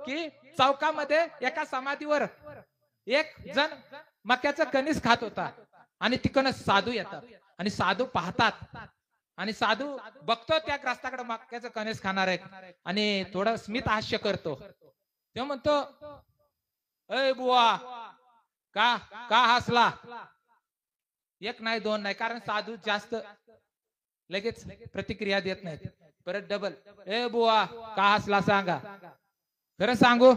की चौकामध्ये एका समाधीवर एक जण मक्याचं कणीस खात होता आणि तिकडनं साधू येतात आणि साधू पाहतात आणि साधू बघतो त्या ग्रस्ताकडे मक्याचं कणीस खाणार आहे आणि थोडं स्मित हास्य करतो. तो म्हणतो, अय बुवा, का का हसला? एक नाही दोन नाही, कारण साधू जास्त लगेच प्रतिक्रिया देत नाहीत. परत डबल, ए बुवा का हसला सांगा. खरं सांगू,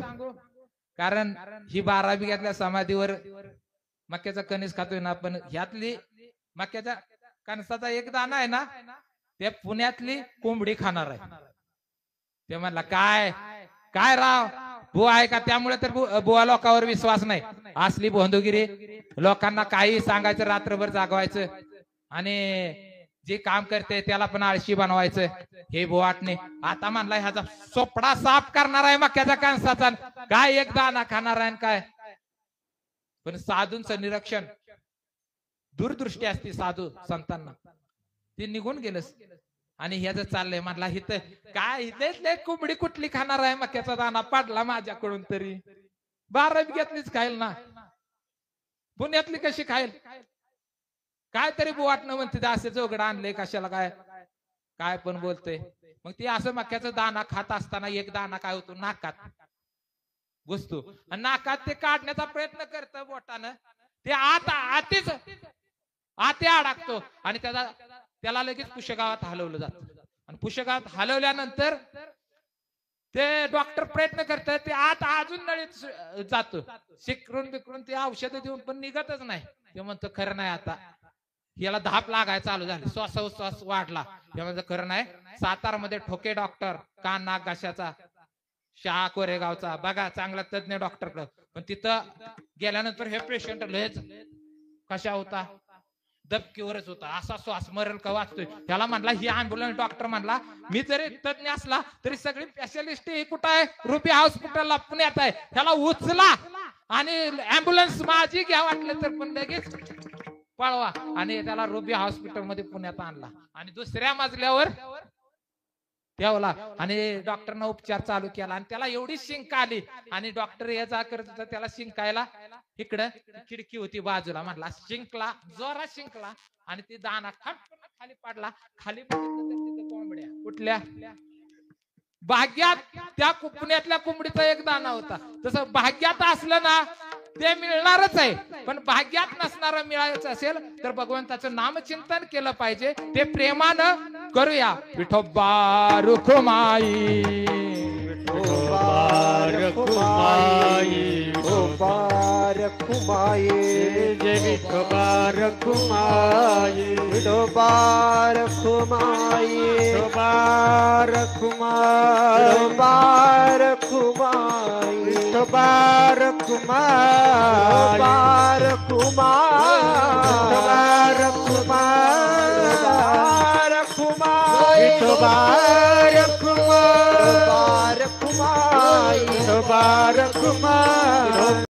कारण ही 12 बिघ्यातल्या समाधीवर मक्याचा कणीस खातोय ना, पण ह्यातली मक्याच्या कणसाचा एक दाना आहे ना, ते पुण्यातली कोंबडी खाणार आहे. ते म्हणला, काय काय राव बुवा आहे का? त्यामुळे तर बुवा लोकांवर विश्वास नाही. असली भोंदूगिरी, लोकांना काही सांगायचं, रात्रभर जागवायचं आणि जे काम करते त्याला पण आळशी बनवायचं. हे बुवाटने आता म्हणला ह्याचा सोपडा साफ करणार आहे मक्याच्या कणसाचा, काय एक दाना खाणार आहे काय. पण साधूंचं निरीक्षण, दूरदृष्टी असते साधू संतांना. ते निघून गेलंस आणि ह्याचं चाललंय, म्हणला हिथं काय इथले कोंबडी कुठली खाणार आहे? मक्याचा दाना पडला माझ्याकडून तरी 12 बिघ्यातलीच खाईल ना, पुण्यातली कशी खाईल? काय तरी बुवाटणं म्हणते असं जोगड आणलंय कशाला, काय काय पण बोलतोय. मग ते असं मक्याचा दाना खात असताना एक दाना काय होतो, नाकात घुसतो आणि नाकात ते काढण्याचा प्रयत्न करतं बोटानं, ते आते अडकतो आणि त्याला लगेच पुष्यगावात हलवलं जातं. आणि पुष्यगावात हलवल्यानंतर ते डॉक्टर प्रयत्न करतात, ते आत अजून नळीत जातो, शिकरून बिकरून ते औषध देऊन पण निघतच नाही. ते म्हणतो खरं नाही, आता याला धाप लागायला चालू झाली, श्वास वाढला. ते म्हणतो खरं नाही. सातारमध्ये ठोके डॉक्टर, कान नाक घशाचा, शहा कोरेगावचा, बघा चांगला तज्ञ डॉक्टरकडे. पण तिथं गेल्यानंतर हे पेशंट लयच कशा होता, दबकीवरच होता, असा श्वास मरेल का वाचतोय. त्याला म्हणला, ही अँब्युलन्स डॉक्टर म्हणला, मी जरी तज्ञ असला तरी सगळी स्पेशालिस्ट ही कुठं आहे? रुबी हॉस्पिटलला पुण्यात आहे. त्याला उचला आणि अँब्युलन्स माझी घ्या वाटलं तर, पण लगेच पळवा. आणि त्याला रुबी हॉस्पिटल मध्ये पुण्यात आणला आणि दुसऱ्या मजल्यावर ठेवला आणि डॉक्टरनं उपचार चालू केला. आणि त्याला एवढी शिंक आली आणि डॉक्टर हे जा करत होता, त्याला शिंकायला इकडं खिडकी होती बाजूला, म्हणला शिंकला, जोरात शिंकला आणि ती दाना खाली पडला. खाली कोंबड्या कुठल्या भाग्यात, त्या पुण्यातल्या कोंबडीचा एक दाना होता. तसं भाग्यात असलं ना ते मिळणारच आहे, पण भाग्यात नसणारं मिळायचं असेल तर भगवंताचं नामचिंतन केलं पाहिजे. ते प्रेमानं करूया. विठोबा रुखमाई, विठोबा रुखमाई, विठोबा रुखमाई, जय विठोबा रुखमाई, विठोबा रुखमाई, विठोबा रुखमाई, विठोबा रुखमाई, विठोबा रुखमाई, विठोबा रुखमाई, विठोबा रुखमाई.